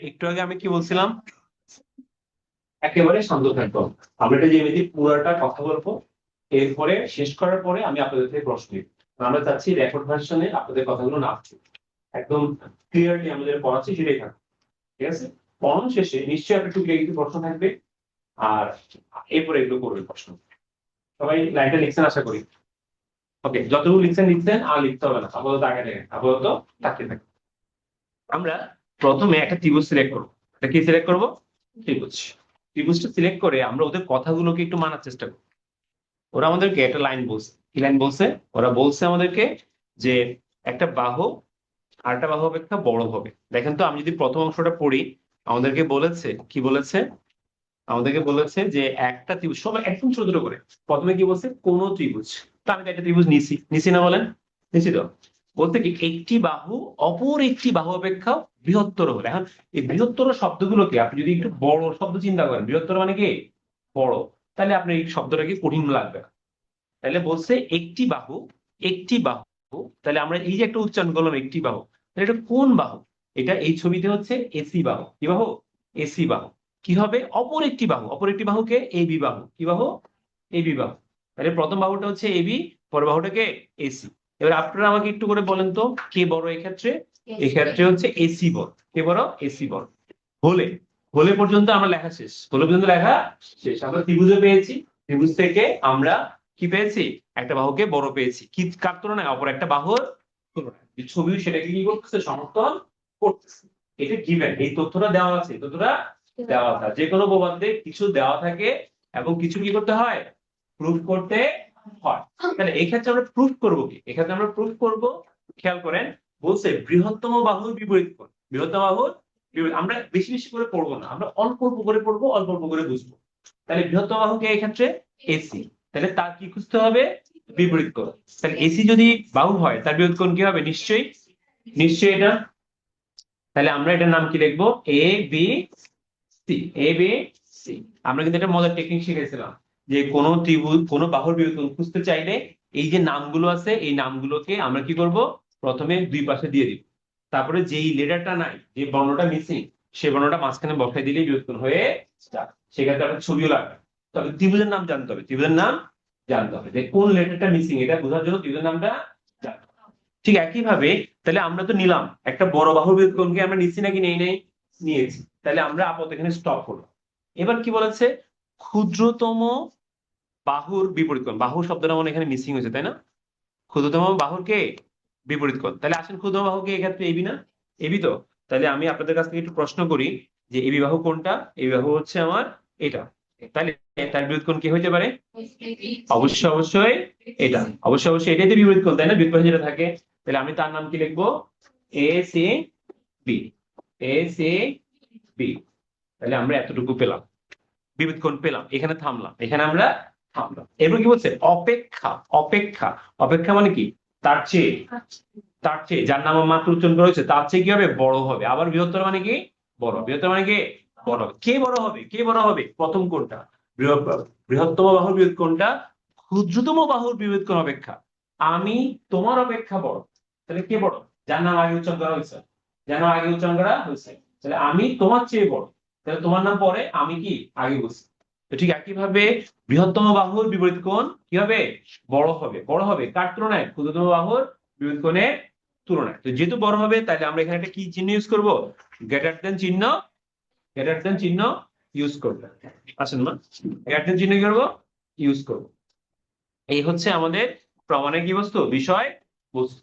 একটু আগে আমি কি বলছিলাম, একেবারে শান্ত থাকবো। আমরা এটা যেমনি পুরাটা কথা বলবো, এরপরে শেষ করার পরে আমি আপনাদের থেকে প্রশ্ন নিব। আমরা চাচ্ছি রেকর্ড ভার্সনে আপনাদের কথাগুলো না আসছে, একদম ক্লিয়ারলি আমাদের পড়াচ্ছি সেটাই থাকবে। ঠিক আছে, পড়ানো শেষে নিশ্চয়ই আপনার টুকরে কিছু প্রশ্ন থাকবে, আর এরপরে এগুলো করবেন প্রশ্ন। সবাই লাইনটা লিখছেন আশা করি। ওকে, যতটুকু লিখছেন আর লিখতে হবে না, আপাতত আগে দেখেন, আপাতত তাকিয়ে থাকেন। আমরা প্রথমে একটা ত্রিভুজ সিলেক্ট করবো। এটা কি সিলেক্ট করবো? ত্রিভুজ। ত্রিভুজটা সিলেক্ট করে আমরা ওদের কথাগুলোকে একটু মানার চেষ্টা করব। ওরা আমাদেরকে একটা লাইন বলছে, কি লাইন বলছে? ওরা বলছে আমাদেরকে যে একটা বাহু আরেকটা বাহু অপেক্ষা বড় হবে। দেখেন তো, আমি যদি প্রথম অংশটা পড়ি, আমাদেরকে বলেছে কি বলেছে? আমাদেরকে বলেছে যে একটা ত্রিভুজ, সবাই একদম ছোট ছোট করে। প্রথমে কি বলছে? কোন ত্রিভুজ। তো আমি তো একটা ত্রিভুজ নিছি, নিছি না বলেন? নিছি তো। বলতে কি একটি বাহু অপর একটি বাহু অপেক্ষা বৃহত্তর হলে। এখন এই বৃহত্তর শব্দগুলোকে আপনি যদি একটু বড় শব্দ চিন্তা করেন, বৃহত্তর মানে কি বড়, তাহলে আপনার এই শব্দটাকে কঠিন লাগবে না। তাহলে বলছে একটি বাহু, একটি বাহু। তাহলে আমরা এই যে একটা উচ্চারণ করলাম একটি বাহু, তাহলে এটা কোন বাহু? এটা এই ছবিতে হচ্ছে এসি বাহু। কি বাহু? এসি বাহু। কি হবে? অপর একটি বাহু। অপর একটি বাহুকে এবি বাহু। কি বাহু? এবি বাহু। তাহলে প্রথম বাহুটা হচ্ছে এবি, পরের বাহুটাকে এসি। এবার আপনারা আমাকে একটু করে বলেন তো, কে বড় এক্ষেত্রে? এক্ষেত্রে হচ্ছে এসি বড়। কে বড়? এসি বড়। হলে, হলে পর্যন্ত আমরা লেখা শেষ, হলে পর্যন্ত লেখা শেষ। আমরা ত্রিভুজে পেয়েছি, ত্রিভুজ থেকে আমরা কি পেয়েছি? একটা বাহুকে বড় পেয়েছি। কি কার তুলনায়? অপর একটা বাহুর তুলনায়। যে ছবিও সেটাকে কি করতেছে? সমর্থন করতেছে। এটা গিভেন, এই তথ্যটা দেওয়া আছে, এই তথ্যটা দেওয়া আছে। যে কোনো প্রবন্ধে কিছু দেওয়া থাকে এবং কিছু কি করতে হয়? প্রুফ করতে হয়। তাহলে এই ক্ষেত্রে আমরা প্রুফ করব কি? এক্ষেত্রে আমরা প্রুফ করব, খেয়াল করেন, বলছে বৃহত্তম বাহুর বিপরীত কোণ। বৃহত্তম বাহুর বিপরীত। আমরা বেশি বেশি করে পড়বো না, আমরা অল্প অল্প করে পড়বো, অল্প অল্প করে বুঝবো। তাহলে বৃহত্তম বাহুকে এই ক্ষেত্রে এসি। তাহলে তার কি খুঁজতে হবে? বিপরীত কোণ। তাহলে এসি যদি বাহু হয়, তার বিপরীত কোণ কি হবে? নিশ্চয়ই, নিশ্চয়ই এটা। তাহলে আমরা এটার নাম কি লিখবো? A B C. A B C. আমরা কিন্তু একটা মজার টেকনিক শিখেছিলাম, যে কোন ত্রিভুজ, কোন বাহুর বিপরীত কোণ খুঁজতে চাইলে এই যে নামগুলো আছে, এই নামগুলোকে আমরা কি করব? প্রথমে দুই পাশে দিয়ে দিব। তারপরে যেই লেটারটা নাই, যে বর্ণটা মিসিং, সেই বর্ণটা মাঝখানে বসাই দিলেই বিপরীত কোণ হয়ে যায়। সেক্ষেত্রে আপনার ছবিও লাগবে। তবে ত্রিভুজের নাম জানতে হবে, ত্রিভুজের নাম জানতে হবে, যে কোন লেটারটা মিসিং, এটা বোঝার জন্য ত্রিভুজের নামটা জানতে হবে। ঠিক একইভাবে, তাহলে আমরা তো নিলাম একটা বড় বাহুর বিপরীত কোণকে, আমরা নিচ্ছি নাকি নেই নেই? নিয়েছি। তাহলে আমরা আপাতত এখানে স্টপ করবো। এবার কি বলেছে? ক্ষুদ্রতম বাহুর বিপরীত কোণ। বাহু শব্দটা মনে হয় এখানে মিসিং হয়েছে, তাই না? ক্ষুদ্রতম বাহুর কে? বিপরীত কোণ। তাহলে আসেন, ক্ষুদ্রতম বাহু কে এক্ষেত্রে? এবি না? এবি তো। তাহলে আমি আপনাদের কাছ থেকে একটু প্রশ্ন করি, যে এবি বাহু কোনটা? এবি বাহু হচ্ছে আমার এটা। তাহলে তার বিপরীত কোণ কি হতে পারে? অবশ্যই অবশ্যই এটা। অবশ্যই অবশ্যই এটাই তো বিপরীত কোণ, তাই না? বিপরীত পাশে যেটা থাকে। তাহলে আমি তার নাম কি লিখবো? A C B. A C B. তাহলে আমরা এতটুকু পেলাম, বিপরীত কোণ পেলাম। এখানে থামলাম, এখানে আমরা থামলাম। এরপর কি বলছে? অপেক্ষা। অপেক্ষা, অপেক্ষা মানে কি? তার চেয়ে, তার চেয়ে, যার নাম মাত্র উচ্চারণ করা হয়েছে, তার চেয়ে কি হবে? বড় হবে। আবার বৃহত্তর মানে কি? বড়। বৃহত্তর মানে কি? বড় হবে। কে বড় হবে? কে বড় হবে? প্রথম কোণটা। বৃহত্তম বাহুর বিপরীত কোণটা ক্ষুদ্রতম বাহুর বিপরীত কোণ অপেক্ষা আমি তোমার অপেক্ষা বড়। তাহলে কে বড়? যার নাম আগে উচ্চারণ করা হয়েছে, যার নাম আগে উচ্চারণ করা হয়েছে। তাহলে আমি তোমার চেয়ে বড়। তাহলে তোমার নাম পরে, আমি কি আগে বলছি। তো ঠিক একইভাবে বৃহত্তম বাহুর বিপরীত কোণ কি হবে? বড় হবে। বড় হবে কার তুলনায়? ক্ষুদ্রতম বাহুর বিপরীত কোণের তুলনায়। তো যেহেতু বড় হবে, তাহলে আমরা এখানে একটা কি চিহ্ন ইউজ করব? গ্রেটার দেন চিহ্ন, গ্রেটার দেন চিহ্ন ইউজ করবো। আসেন মা, গ্রেটার দেন চিহ্ন কি করবো? ইউজ করবো। এই হচ্ছে আমাদের প্রমাণের কি বস্তু? বিষয় বস্তু।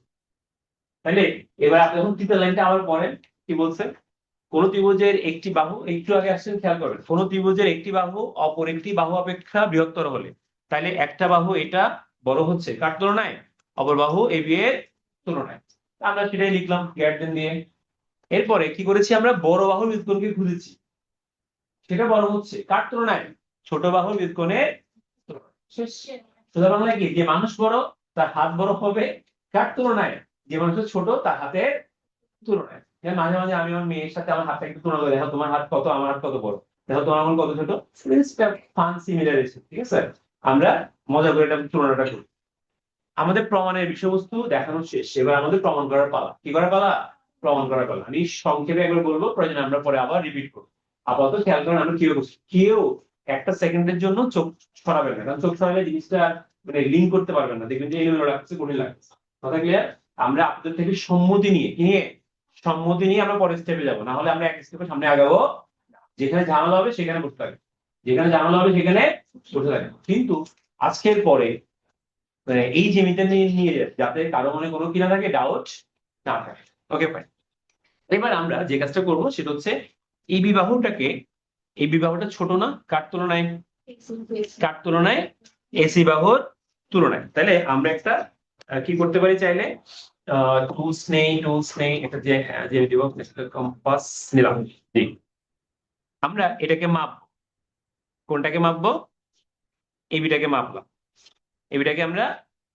তাহলে এবার আপনি এখন তৃতীয় লাইনটা আবার পড়েন, কি বলছে? কোন ত্রিভুজের একটি বাহু, একটু আগে আসছেন খেয়াল করবেন, কোন ত্রিভুজের একটি বাহু অপর একটি বাহু অপেক্ষা বৃহত্তর হলে, তাহলে একটা বাহু এটা বড় হচ্ছে কার তুলনায়? অপর বাহু এবি এর তুলনায়। আমরা সেটাই লিখলাম গ্রেটার দিয়ে। এরপরে কি করেছি? আমরা বড় বাহুর ব্যুৎপন্নকে খুঁজেছি, সেটা বড় হচ্ছে কার তুলনায়? ছোট বাহুর ব্যুৎপন্নের তুলনায়। শেষ। সোজা বাংলায় কি? যে মানুষ বড় তার হাত বড় হবে কার তুলনায়? যে মানুষ ছোট তার হাতের তুলনায়। মাঝে মাঝে আমি আমার মেয়ের সাথে আমার হাতটা একটু তুলনা করে, দেখো তোমার হাত কত, আমার হাত কত বড়, দেখো তোমার আঙুল কত ছোট, ফান সিমিলারিটি, ঠিক আছে? আমরা মজা করে এটা তুলনাটা করি। আমাদের প্রমাণের বিষয়বস্তু দেখানো শেষ, এবার আমাদের প্রমাণ করার পালা। কি করার পালা? প্রমাণ করার পালা। আমি সংক্ষেপে একবার বলবো, প্রয়োজনে আমরা পরে আবার রিপিট করবো। আপাতত খেয়াল করেন আমরা কি করছি, কেউ একটা সেকেন্ডের জন্য চোখ সরাবেন না, কারণ চোখ সরালে জিনিসটা মানে লিঙ্ক করতে পারবেন না, দেখবেন যে এলোমেলো লাগছে, কঠিন লাগছে। কথা ক্লিয়ার? আমরা আপনাদের থেকে সম্মতি নিয়ে সম্মতি নিয়ে আমরা পরের স্টেপে যাবো, না হলে আমরা এক স্টেপে সামনে আগাবো না। যেখানে ঝামেলা হবে সেখানে বসতে থাকবে, যেখানে ঝামেলা হবে সেখানে বসে থাকবে। কিন্তু আজকের পরে মানে এই জিনিসটা নিয়ে নিয়ে যায় যাতে কারো মনে কোনো কি না থাকে, ডাউট না থাকে। Okay fine. এবার আমরা যে কাজটা করব সেটা হচ্ছে এই বিবাহটাকে, এই বিবাহটা ছোট না কার তুলনায়? কার তুলনায়? এসি বাহুর তুলনায়। তাহলে আমরা একটা কি করতে পারি চাইলে, টুলস নেই এটা যে দিব, কম্পাস নিলাম। জি, আমরা এটাকে মাপবো। কোনটাকে মাপবো? এবিটাকে মাপলাম, এবিটাকে আমরা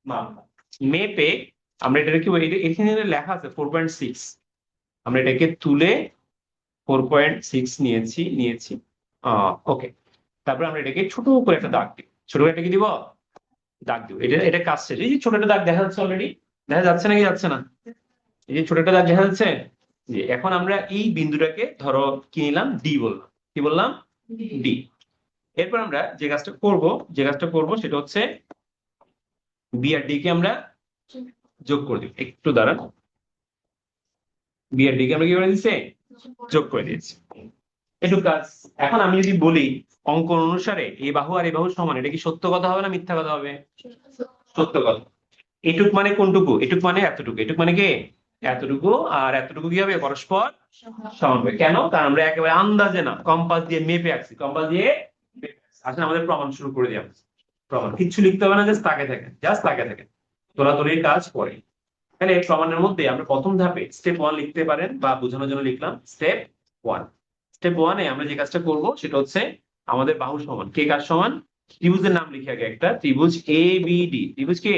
মাপলাম। মেপে আমরা এটাকে কি এখানে লেখা আছে 4.6, আমরা এটাকে তুলে 4.6 নিয়েছি। ওকে, তারপর আমরা এটাকে ছোট করে একটা দাগ দিব। ছোট করে একটা কি দিব? দাগ দিব। এটা এটা কাজ শেষ। এই যে ছোট একটা দাগ দেখা যাচ্ছে অলরেডি, দেখা যাচ্ছে নাকি যাচ্ছে না? এই যে ছোট একটা দাগ দেখা যাচ্ছে। যে এখন আমরা এই বিন্দুটাকে ধরো কি নিলাম, ডি বললাম। কি বললাম? ডি। এরপর আমরা যে কাজটা করব সেটা হচ্ছে বি আর ডি কে আমরা যোগ করে দিব। একটু দাঁড়ান, বি আর ডি কে আমরা কি করে দিচ্ছি? যোগ করে দিয়েছি। একটু কাজ। এখন আমি যদি বলি অঙ্কন অনুসারে এই বাহু আর এই বাহু সমান, এটা কি সত্য কথা হবে না মিথ্যা কথা হবে? সত্য কথা। এটুক মানে কোনটুকু? এটুক মানে এতটুকু। এটুক মানে কি? এতটুকু। আর এতটুকু কি হবে? পরস্পর সমান হবে। কেন? কারণ আমরা একেবারে আন্দাজে না, কম্পাস দিয়ে মেপে আছি, কম্পাস দিয়ে আসলে আমাদের প্রমাণ শুরু করে দিই। প্রমাণ কিচ্ছু লিখতে হবে না, জাস্ট তাকে থাকেন তোলাতুলির কাজ করে। তাহলে প্রমাণের মধ্যে আমরা প্রথম ধাপে স্টেপ 1 লিখতে পারেন, বা বোঝানোর জন্য লিখলাম স্টেপ 1। স্টেপ 1 এ আমরা যে কাজটা করব সেটা হচ্ছে আমাদের বাহু সমান। কে কার সমান? ত্রিভুজের নাম লিখে আগে একটা ত্রিভুজ এবিডি। ত্রিভুজ কে?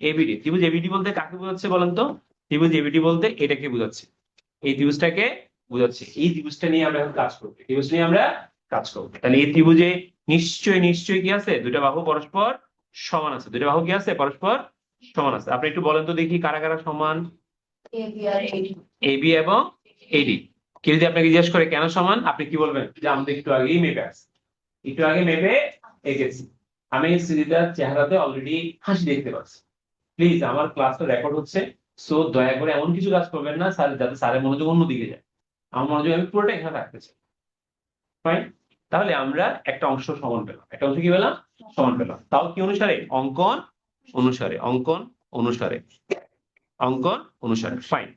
এবিডি। ত্রিভুজ এবিডি বলতে কাকে বোঝাচ্ছে বলেন তো? ত্রিভুজ এবিডি বলতে এটাকে বোঝাচ্ছে, এই ত্রিভুজটাকে বোঝাচ্ছে। এই ত্রিভুজটা নিয়ে আমরা এখন কাজ করবো, ত্রিভুজ নিয়ে আমরা কাজ করবো। তাহলে এই ত্রিভুজে নিশ্চয়ই কি আছে? দুটো বাহু পরস্পর সমান আছে। দুটো বাহু কি আছে? পরস্পর সমান আছে। আপনি একটু বলেন তো দেখি কারা কারা সমান? এবি এবং এডি। কেউ যদি আপনাকে জিজ্ঞেস করে কেন সমান, আপনি কি বলবেন? যে আমাদের একটু আগেই মেপে আসছে, একটু আগে মেপে এঁকেছি। আমি স্মৃতিটার চেহারাতে অলরেডি হাসি দেখতে পাচ্ছি। প্লিজ, আমার ক্লাসটা রেকর্ড হচ্ছে, সো দয়া করে এমন কিছু কাজ করবেন না স্যার যাতে স্যারের মনোযোগ অন্যদিকে যায়। আমার মনোযোগ আমি পুরোটা এখানে রাখতে চাই। ফাইন। তাহলে আমরা একটা অংশ সমান পেলাম, একটা অংশ কি পেলাম? সমান পেলাম। তাও কি অনুসারে? অঙ্কন অনুসারে। অঙ্কন অনুসারে। ফাইন।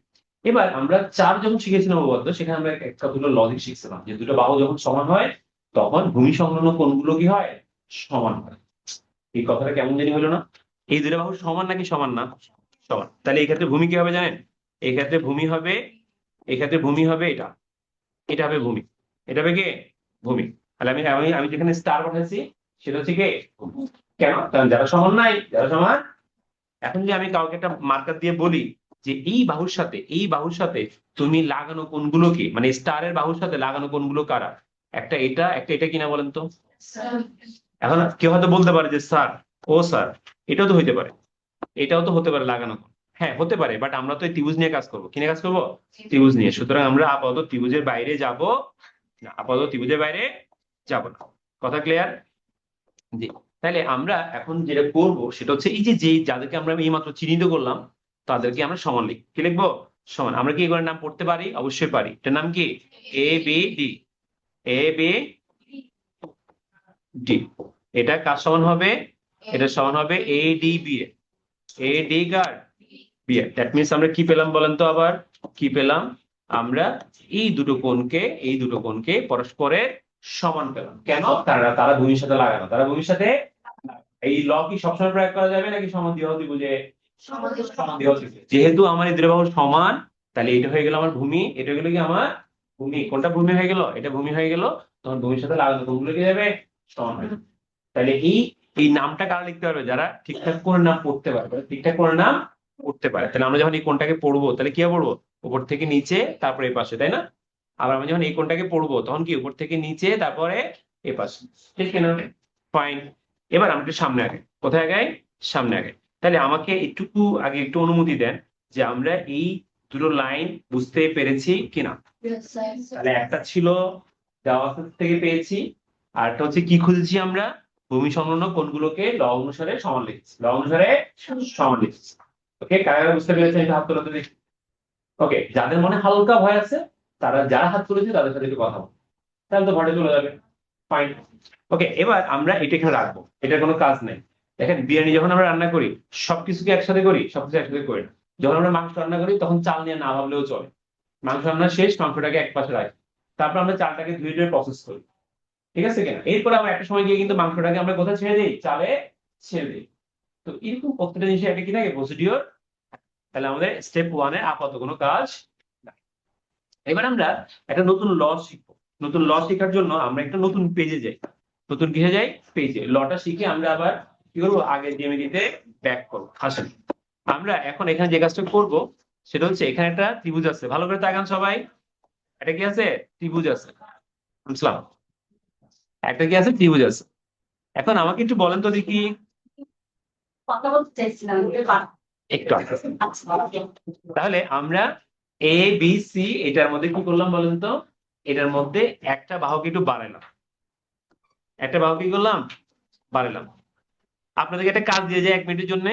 এবার আমরা চার যখন শিখেছিলাম উপপাদ্য, সেখানে আমরা একটা দুটো লজিক শিখছিলাম যে দুটো বাহু যখন সমান হয় তখন ভূমি সংলগ্ন কোণগুলো কি হয়? সমান হয়। এই কথাটা কেমন জানি হলো না? এই দুটো বাহু সমান নাকি সমান না? সমান। তাহলে এই ক্ষেত্রে ভূমি কি হবে জানেন? এই ক্ষেত্রে ভূমি হবে, এটা, এটা হবে ভূমি, এটা হবে কি? ভূমি। তাহলে আমি আমি আমি যেখানে স্টার পাঠাচ্ছি সেটা হচ্ছে কি? কেন? কারণ যারা সমান নাই, যারা সমান। এখন যে আমি কাউকে একটা মার্কার দিয়ে বলি যে এই বাহুর সাথে তুমি লাগানো কোণগুলো কি, মানে স্টারের বাহুর সাথে লাগানো কোণগুলো কারা? একটা এটা কিনা বলেন তো? এখন কেউ হয়তো বলতে পারে যে স্যার, ও স্যার, এটাও তো হইতে পারে, এটাও তো হতে পারে লাগানো কোণ। হ্যাঁ হতে পারে, বাট আমরা তো এই ত্রিভুজ নিয়ে কাজ করবো। কি নিয়ে কাজ করবো? ত্রিভুজ নিয়ে। সুতরাং আমরা আপাতত ত্রিভুজের বাইরে যাব না, কথা ক্লিয়ার? জি। তাহলে আমরা এখন যেটা করব সেটা হচ্ছে এই যে যাদেরকে আমরা এই মাত্র চিহ্নিত করলাম তাদেরকে আমরা সমান লিখি। কি লিখবো? সমান। আমরা কি এগুলোর নাম পড়তে পারি? অবশ্যই পারি। এটার নাম কি? A B D. A B D. এটা কার সমান হবে? এটা সমান হবে A D B A. A D কার? B A. দ্যাট মিনস আমরা কি পেলাম বলেন তো আবার? কি পেলাম? আমরা এই দুটো কোণকে পরস্পরের সমান পেলাম। কেন? তারা ভূমির সাথে লাগানো, তারা ভূমির সাথে। এই ল কি সবসময় প্রয়োগ করা যাবে নাকি সমদ্বিবাহু ত্রিভুজে? সমদ্বিবাহু ত্রিভুজে। যেহেতু আমার এই দুটো বাহু সমান, তাহলে এটা হয়ে গেল আমার ভূমি, এটা হয়ে গেল কি আমার ভূমি। কোনটা ভূমি হয়ে গেল? এটা ভূমি হয়ে গেল। তখন ভূমির সাথে লাগানো কোণগুলো কি যাবে? সমান হয়ে যাবে। তাহলে এই এই নামটা কারা লিখতে পারবে? যারা ঠিকঠাক করে নাম পড়তে পারবে, ঠিকঠাক করে নাম পড়তে পারে। তাহলে আমরা যখন এই কোণটাকে পড়বো তাহলে কি পড়বো? উপর থেকে নিচে তারপরে এই পাশে, তাই না? আবার আমি যখন এই কোণটাকে পড়বো তখন কি উপর থেকে নিচে তারপরে এ পাশে, ঠিক কিনা? ফাইন। এবার আমরা একটু সামনে আগে, কোথায় আগে? সামনে আগে। তাহলে আমাকে একটু আগে একটু অনুমতি দেন যে আমরা এই দুটো লাইন বুঝতে পেরেছি কিনা। তাহলে একটা ছিল দেওয়া থেকে পেয়েছি, আর একটা হচ্ছে কি খুঁজেছি আমরা? ভূমি সংলগ্ন কোণগুলোকে ল অনুসারে সমান লিখেছি, ল অনুসারে সমান লিখেছি। ওকে, কারা বুঝতে পেরেছেন এটা হাত তোলাতে দেখি। ওকে, যাদের মনে হালকা ভয় আছে, তারা যারা হাত তুলেছে তাদের সাথে একটু কথা বলবো, তাহলে তো ভয়টা চলে যাবে। ফাইন। ওকে, এবার আমরা এটা এখানে রাখবো, এটার কোনো কাজ নেই। দেখেন বিরিয়ানি যখন আমরা রান্না করি সবকিছুকে একসাথে করি, সবকিছু একসাথে করি না। যখন আমরা মাংস রান্না করি তখন চাল নিয়ে না ভাবলেও চলে। মাংস রান্না শেষ, মাংসটাকে এক পাশে রাখি, তারপর আমরা চালটাকে ধুয়ে ধুয়ে প্রসেস করি, ঠিক আছে কিনা? এরপরে আমরা একটা সময় গিয়ে কিন্তু মাংসটাকে আমরা কোথায় ছেড়ে দিই? চালে ছেড়ে দিই। তো এরকম প্রত্যেকটা জিনিসের একটা কি থাকে? প্রসিডিওর। তাহলে আমাদের স্টেপ ওয়ানে আপাতত কোনো কাজ নাই। এবার আমরা একটা নতুন ল শিখবো। নতুন ল শেখার জন্য আমরা একটা নতুন পেজে যাই। নতুন কিসে যাই? পেজে। লটা শিখে আমরা আবার কি করবো? আগের জ্যামিতিতে ব্যাক করবো। আসেন আমরা এখন এখানে যে কাজটা করব সেটা হচ্ছে, এখানে একটা ত্রিভুজ আছে, ভালো করে তাকান সবাই। এটা কি আছে? ত্রিভুজ আছে, বুঝলাম। একটা কি আছে? ত্রিভুজ আছে। এখন আমাকে একটু বলেন তো দেখি, কথা বলতে চাইছিলাম একটু আগে। তাহলে আমরা এ বি সি এটার মধ্যে কি করলাম বলেন তো? এটার মধ্যে একটা বাহুকে একটু বাড়াইলাম, একটা বাহু কি করলাম? বাড়াইলাম। আপনাদেরকে একটা কাজ দিয়ে যায় 1 মিনিটের জন্য।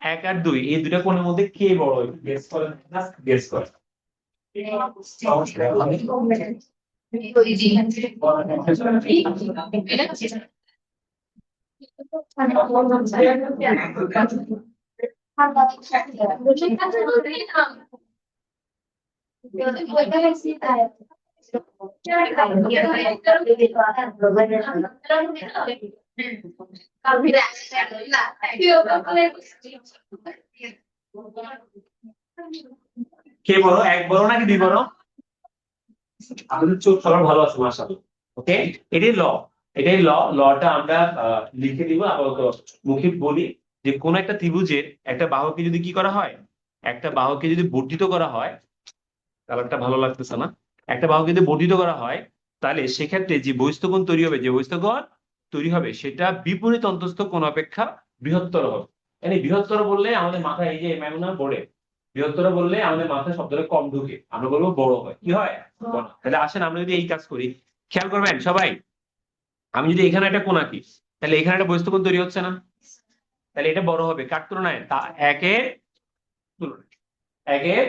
1 আর 2 এই দুটা কোণের মধ্যে কে বড়? গেস করেন, গেস করেন। কে বড়? 1 বড় নাকি 2 বড়? আমাদের চোখ সবার ভালো আছে মাশাআল্লাহ। ওকে, এটাই ল, এটাই ল। লটা আমরা লিখে দিব আপাতত, মুখে বলি যে কোন একটা ত্রিভুজের একটা বাহুকে যদি কি করা হয়, একটা বাহুকে যদি বর্ধিত করা হয়, কালারটা ভালো লাগতেছে না, একটা বাহুকে যদি বর্ধিত করা হয় তাহলে সেক্ষেত্রে যে বহিস্থ কোণ তৈরি হবে, যে বহিস্থ কোণ তৈরি হবে সেটা বিপরীত অন্তস্থ কোণ অপেক্ষা বৃহত্তর হবে। মানে বৃহত্তর বললে আমাদের মাথায়, এই যে ম্যামনা বোর্ডে বৃহত্তর বললে আমাদের মাথায় শব্দটা কম ঢুকে, আমরা বলবো বড় হয়। কি হয়? বড়। তাহলে আসেন আমরা যদি এই কাজ করি, খেয়াল করবেন সবাই, আমি যদি এখানে একটা কোণ আঁকি তাহলে এখানে একটা বহিস্থ কোণ তৈরি হচ্ছে না? তাহলে এটা বড় হবে কার তুলনায়? তা একের তুলনায়, একের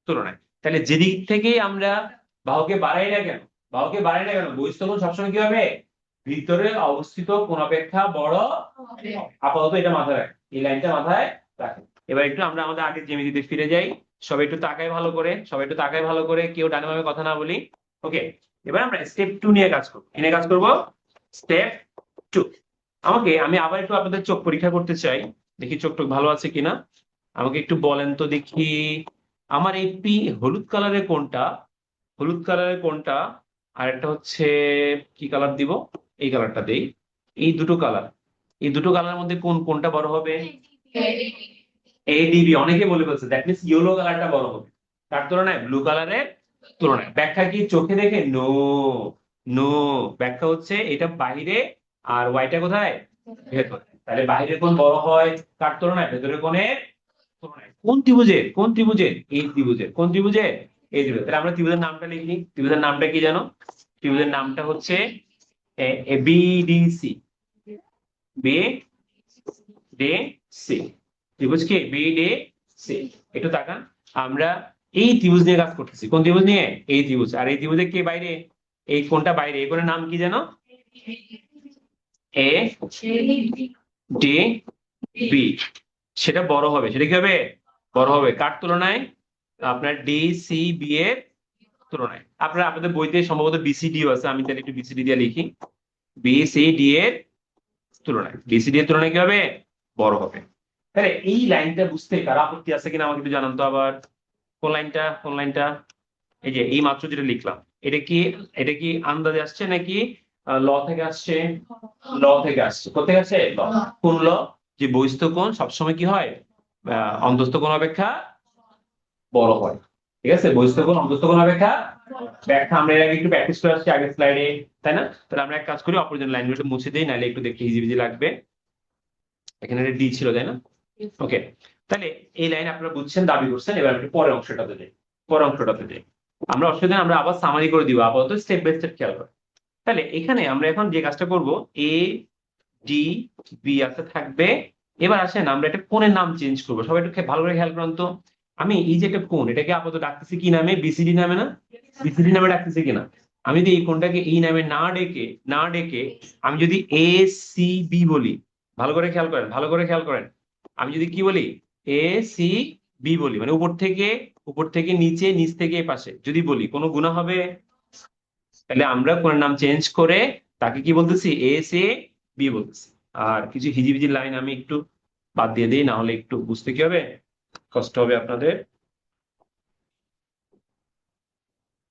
তুলনায়। তাহলে যেদিক থেকেই আমরা বাহুকে বাড়াই না কেন, বাহুকে বাড়াই না কেন, বহিস্থ কোণ সবসময় কি হবে? ভিতরে অবস্থিত কোণ অপেক্ষা বড় হবে। আপাতত এটা মাথায় রাখেন, এই লাইনটা মাথায় রাখেন। এবার একটু আমরা আমাদের আগের জ্যামিতিতে ফিরে যাই। সবাই একটু তাকায় ভালো করে, সবাই একটু তাকায় ভালো করে, কেউ ডানে বামে কথা না বলি। ওকে, এবার আমরা স্টেপ 2 নিয়ে কাজ করবো। কি নিয়ে কাজ করবো? স্টেপ 2। আমি আবার একটু আপনাদের চোখ পরীক্ষা করতে চাই, দেখি চোখ টোক ভালো আছে কিনা। আমাকে একটু বলেন তো দেখি, আমার এই হলুদ কালারের কোনটা? হলুদ কালারের কোনটা? আর একটা হচ্ছে কি কালার দিব? এই কালারটা দেই। এই দুটো কালার, এই দুটো কালারের মধ্যে কোনটা বড় হবে? এডিবি। অনেকে বলে বলছে দ্যাট মিন্স ইয়েলো কালারটা বড় হবে তার তুলনায় ব্লু কালারের তুলনায়। ব্যাখ্যা কি? চোখে দেখে? No, no. ব্যাখ্যা হচ্ছে এটা বাইরে আর ওয়াইটা কোথায়? ভেতরে। তাহলে বাইরের কোণ বড় হয় কার তুলনায়? ভেতরের কোণের তুলনায়। কোন ত্রিভুজের? কোন ত্রিভুজের? এই ত্রিভুজের। কোন ত্রিভুজের? এই ত্রিভুজ। তাহলে আমরা ত্রিভুজের নামটা লিখি। ত্রিভুজের নামটা কি জানো? ত্রিভুজের নামটা হচ্ছে বিডিসি। বিডিসি ত্রিভুজ কি? বিডিসি। একটু তাকান, আমরা এই ত্রিভুজ নিয়ে কাজ করতেছি। কোন ত্রিভুজ নিয়ে? এই ত্রিভুজ। আর এই ত্রিভুজে কে বাইরে? এই কোণটা বাইরে। এই কোণের নাম কি জানো? A D B. সেটা বড় হবে, সেটা কি হবে? বড় হবে কার তুলনায়? আপনার ডি সি বি এর তুলনায়। আপনারা আপনাদের বইতে সম্ভবত বিসিডিও আছে, আমি তাহলে একটু বিসিডি দিয়ে লিখি। বিসিডি এর তুলনায়, বিসিডি এর তুলনায় কি হবে? বড় হবে। তাহলে এই লাইনটা বুঝতে কার আপত্তি আছে কিনা আমাকে একটু জানান তো আবার। কোন লাইনটা? কোন লাইনটা? এই যে এই মাত্র যেটা লিখলাম, এটা কি, এটা কি আন্দাজে আসছে নাকি ল থেকে আসছে? ল থেকে আসছে। কোথেকে আসছে? ল। কোন ল? যে বহিস্থ কোণ সবসময় কি হয়? অন্তস্থ কোণ অপেক্ষা বড় হয়। ঠিক আছে, বহিস্থ কোণ অন্তঃস্থ কোণ অপেক্ষা ব্যাখ্যা আমরা এর আগে একটু প্র্যাকটিস করে আসছি আগের স্লাইডে, তাই না? তাহলে আমরা এক কাজ করি, অপরজন লাইনগুলো একটু মুছে দিই, নাহলে একটু দেখতে হিজিবিজি লাগবে। এখানে ডি ছিল, তাই না? ওকে, তাহলে এই লাইন আপনারা বুঝছেন, দাবি করছেন। এবার আমি একটু পরের অংশটাতে যাই। পরের অংশটাতে যাই, আমরা অসুবিধা নেই, আমরা আবার সামারি করে দিব, আপাতত স্টেপ বাই স্টেপ খেয়াল করে। তাহলে এখানে আমরা এখন যে কাজটা করব, এ ডি বি আছে থাকবে। এবার আসেন আমরা একটা কোণের নাম চেঞ্জ করবো, সবাই একটু ভালো করে খেয়াল করেন তো। আমি এই যে একটা কোণ, এটাকে আপাতত ডাকতেছি কি নামে? বিসিডি নামে না? বিসিডি নামে ডাকতেছি কিনা? আমি যদি এই কোণটাকে এই নামে না ডেকে আমি যদি এ সি বি বলি, ভালো করে খেয়াল করেন, ভালো করে খেয়াল করেন, আমি যদি কি বলি, এ সি বি বলি, মানে উপর থেকে নিচে, নিচ থেকে এ পাশে যদি বলি, কোনো গুণা হবে? তাহলে আমরা কোণের নাম চেঞ্জ করে তাকে কি বলতেছি? এ সি বি বলতেছি। আর কিছু হিজিবিজি লাইন আমি একটু বাদ দিয়ে দিই, না হলে একটু বুঝতে কি হবে, কষ্ট হবে আপনাদের।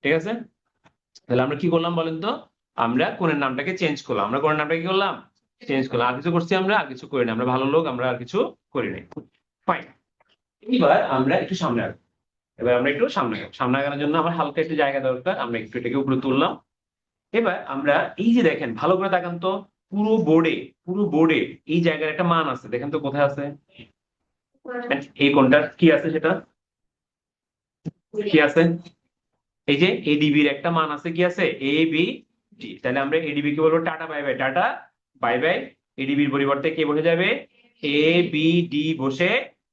ঠিক আছে, তাহলে আমরা কি করলাম বলেন তো? আমরা কোণের নামটাকে চেঞ্জ করলাম, আমরা কোণের নামটা কি করলাম? চেঞ্জ করলাম। আর কিছু করছি আমরা? আর কিছু করিনি, আমরা ভালো লোক, আমরা আর কিছু করি নাই। ফাইন, এবার আমরা একটু সামনে আগাবো। এবার আমরা একটু সামনে আগানোর জন্য আমার হালকা একটু জায়গা দরকার, আমরা একটু এটাকে উপরে তুললাম। এবার আমরা এই যে দেখেন, ভালো করে তাকান তো, পুরো বোর্ডে এই জায়গার একটা মান আছে, দেখেন তো কোথায় আছে? এই কোণটার কি আছে, সেটা কি আছে? এই যে এডিবির একটা মান আছে, কি আছে? A B D. তাহলে আমরা এডিবি কে বলবো tata bye bye, tata bye bye. এডিবির পরিবর্তে কে বসে যাবে? এ বি ডি বসে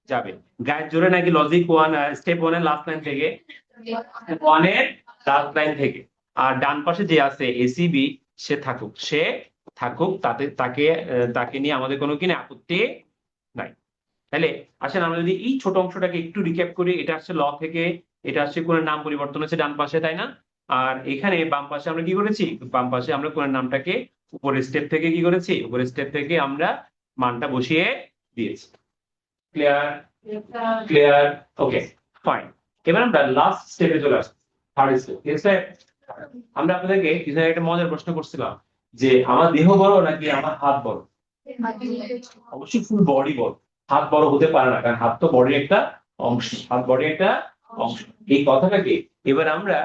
যাবে। গায়ের জোরে নাকি লজিক ওয়ান, স্টেপ ওয়ান এর লাস্ট লাইন থেকে, ওয়ানের লাস্ট লাইন থেকে। আর ডান পাশে যে আছে এসিবি, সে থাকুক, তাকে নিয়ে আমাদের কোনো কিনা আপত্তি নাই। তাহলে আসেন আমরা যদি এই ছোট অংশটাকে একটু রিক্যাপ করি, এটা আসছে ল থেকে, এটা আসছে কোণের নাম পরিবর্তন হচ্ছে ডান পাশে, তাই না? আর এখানে বাম পাশে আমরা কি করেছি? বাম পাশে আমরা কোণের নামটাকে উপরের স্টেপ থেকে কি করেছি? উপরের স্টেপ থেকে আমরা মানটা বসিয়ে দিয়েছি। ক্লিয়ার? ক্লিয়ার? ওকে, ফাইন। এবার আমরা লাস্ট স্টেপে চলে আসছি, থার্ড স্টেপ। ঠিক আছে, আমরা আপনাদেরকে কিছু একটা মজার প্রশ্ন করছিলাম যে আমার দেহ বড় নাকি আমার হাত বড়? অবশ্যই ফুল বডি বড়, হাত বড় হতে পারে না, কারণ হাত তো বডির একটা অংশ, হাত বডির একটা অংশ। এই কথাটাকে এবার আমরা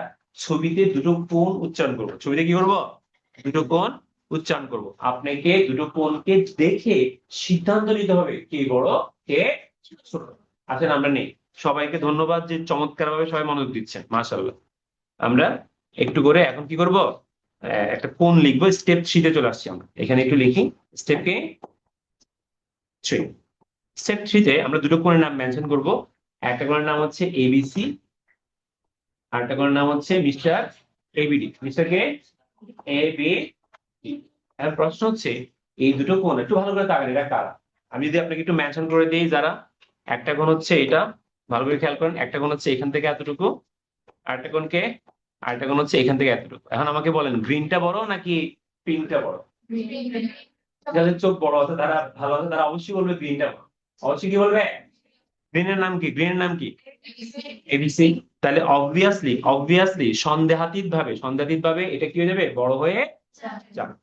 ছবিতে দুটো কোণ উচ্চারণ করব। ছবিতে কি করব? দুটো কোণ উচ্চারণ করব। আপনাকে দুটো কোণকে দেখে সিদ্ধান্ত নিতে হবে কে বড় কে ছোট। আসেন আমরা নেই, সবাইকে ধন্যবাদ যে চমৎকার ভাবে সবাই মনোযোগ দিচ্ছেন, মাশাআল্লাহ। আমরা একটু করে এখন কি করব, একটা কোণ লিখবো। স্টেপ থ্রিতে চলে আসছি আমরা, এখানে একটু লিখি স্টেপকে থ্রি। স্টেপ থ্রিতে আমরা দুটো কোণের নাম মেনশন করব। একটা কোণের নাম হচ্ছে এবিসি, আর একটা কোণের নাম হচ্ছে মিস্টার এবিডি। মিস্টার কে? এবি। এখন প্রশ্ন হচ্ছে, এই দুটো কোণ একটু ভালো করে তাকান, এটা কারা? আমি যদি আপনাকে একটু মেনশন করে দিই যারা, একটা কোণ হচ্ছে এটা, ভালো করে খেয়াল করেন, একটা কোণ হচ্ছে এখান থেকে এতটুকু, আরেকটা কোণকে, আরেকটা কোণ হচ্ছে এখান থেকে এতটুকু। এখন আমাকে বলেন, গ্রিনটা বড় নাকি পিঙ্কটা বড়? যাদের চোখ বড় আছে, তারা ভালো আছে, তারা অবশ্যই বলবে গ্রিনটা বড়। অবশ্যই কি বলবে? গ্রিনের নাম কি? গ্রিনের নাম কি? এবিসি। তাহলে অবভিয়াসলি সন্দেহাতীত ভাবে এটা কি হয়ে যাবে? বড় হয়ে যাবে।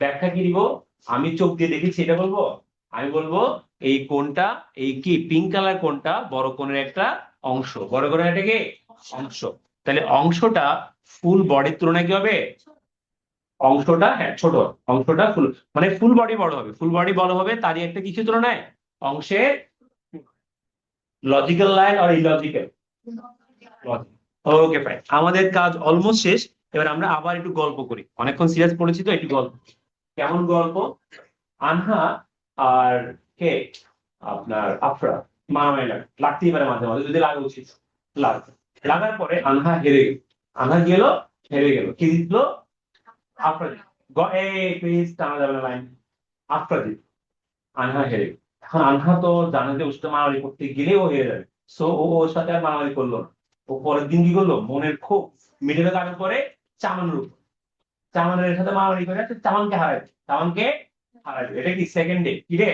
ব্যাখ্যা কি দিব? আমি চোখ দিয়ে দেখেছি এটা বলবো? আমি বলবো এই কোণটা, এই কি পিঙ্ক কালার কোণটা বড় কোণের একটা অংশ, বড় কোণের একটা কি অংশ। তাহলে অংশটা ফুল বডির তুলনায় কি হবে? অংশটা, হ্যাঁ ছোট, অংশটা ফুল, মানে ফুল বডি বড় হবে, ফুল বডি বড় হবে তারই একটা কিসের তুলনায়? অংশের। লজিক্যাল লাইন আর ইলজিক্যাল? ওকে ফাইন, আমাদের কাজ অলমোস্ট শেষ। এবার আমরা আবার একটু গল্প করি, অনেকক্ষণ সিরিয়াস পড়েছি তো, একটু গল্প। কেমন গল্প? আনহা আর কে, আপনার আফরা মারামারি লাগতেই পারে মাঝে মাঝে, যদি লাগা উচিত লাগবে। লাগার পরে আনহা হেরে গেল। আনহা গেল, হেরে গেল, কি জিতলো? আফরা জিতলো। প্লিজ টানা যাবে না লাইন। আফরা জিতলো, আনহা হেরে গেল। এখন আনহা তো জানে যে ওর সাথে মারামারি করতে গেলে ও হেরে যাবে, সো ও ওর সাথে আর মারামারি করলো না। ও পরের দিন কি করলো, মনের ক্ষোভ মিডিলে কাটার পরে চামানের উপর, চামানের সাথে মারামারি করে চামানকে হারাই। এটা কি সেকেন্ড ডে? কি রে?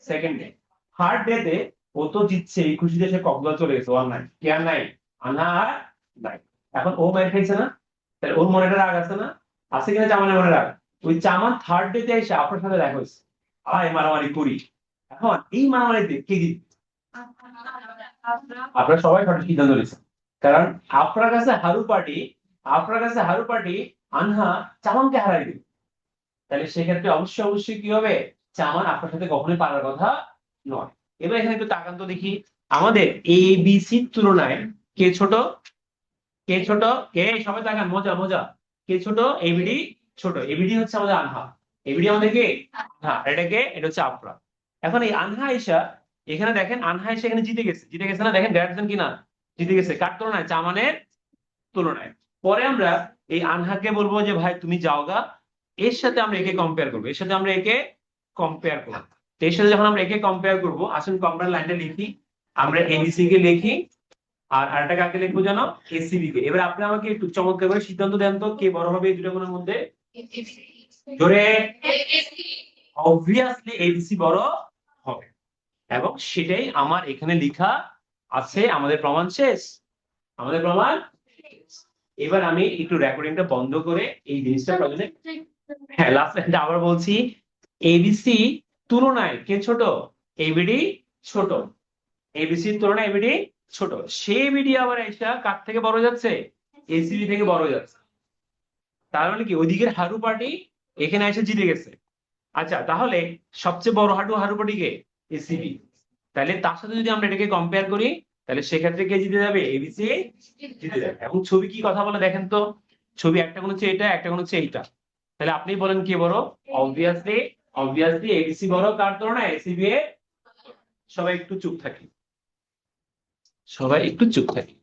Second day. থার্ড ডে তে ও তো জিতছে, এই খুশিতে সে কক্সবাজার চলে গেছে, ও আর নাই, কে আর নাই? আনহা আর নাই। এখন ও মার খাইছে না, তাহলে ওর মনে একটা রাগ আছে না? আছে কিনা চামানের মনে রাগ? ওই চামান থার্ড ডে তে এসে আপনার সাথে দেখা হয়েছে, আয় মারামারি করি। এখন এই মারামারিতে কে জিতবে? আপনারা সবাই সঠিক সিদ্ধান্ত নিয়েছেন। কারণ আপনার কাছে হারু পার্টি আনহা চামানকে হারাই দিবে, তাহলে সেক্ষেত্রে অবশ্যই অবশ্যই কি হবে, চামান আপনার সাথে কখনোই পারার কথা নয়। এবার এখানে একটু তাকান তো দেখি, আমাদের এ বি সির তুলনায় কে ছোট, কে ছোট, কে, সবাই তাকান, মজা মজা, কে ছোট, এবিডি ছোট, এবিডি হচ্ছে আমাদের আনহা, এবিডি আমাদের কে, হ্যাঁ এটাকে, এটা হচ্ছে আফরা। এখন এই আনহা আয়েশা, এখানে দেখেন আনহা আয়েশা এখানে জিতে গেছে, জিতে গেছে না, দেখেন গ্রেটার কিনা, জিতে গেছে কার তুলনায়, চামানের তুলনায়। পরে আমরা এই আনহাকে বলবো যে ভাই তুমি যাওগা, এর সাথে আমরা একে কম্পেয়ার করবো, এর সাথে আমরা একে কম্পেয়ার করবো। তো এর সাথে যখন আমরা একে কম্পেয়ার করবো, আসুন কম্পেয়ার লাইনটা লিখি, আমরা এবিসি কে লিখি, আর আরেকটা কাকে লিখবো জানো, এসিবি কে। এবার আপনি আমাকে একটু চমৎকার করে সিদ্ধান্ত দেন তো, কে বড় হবে এই দুটো গুণের মধ্যে, ধরে অবভিয়াসলি এবিসি বড় হবে, এবং সেটাই আমার এখানে লেখা আছে। আমাদের প্রমাণ শেষ, আমাদের প্রমাণ শেষ। এবার আমি একটু রেকর্ডিংটা বন্ধ করে এই জিনিসটা প্রয়োজনে, হ্যাঁ লাস্ট লাইনটা আবার বলছি, এবিসি তুলনায় কে ছোট, এবিডি ছোট, এবিসির তুলনায় এবিডি ছোট, সেই এবিডি আবার এটা কার থেকে বড় যাচ্ছে, এসিবি থেকে বড় যাচ্ছে। তার মানে কি ওইদিকের হারু পার্টি এখানে এসে জিতে গেছে। আচ্ছা তাহলে সবচেয়ে বড় হারু পার্টি কে, এসিবি। তাহলে তার সাথে যদি আমরা এটাকে কম্পেয়ার করি, তাহলে সেক্ষেত্রে কে জিতে যাবে, এবিসি জিতে যাবে। এবং ছবি কি কথা বলে দেখেন তো, ছবি একটা কোন হচ্ছে এটা, একটা কোন হচ্ছে এইটা, তাহলে আপনি বলেন কে বড়, অবভিয়াসলি অবভিয়াসলি এবিসি বড় কার তুলনায়, এসিবি এর। সবাই একটু চুপ থাকি, সবাই একটু চুপ থাকি।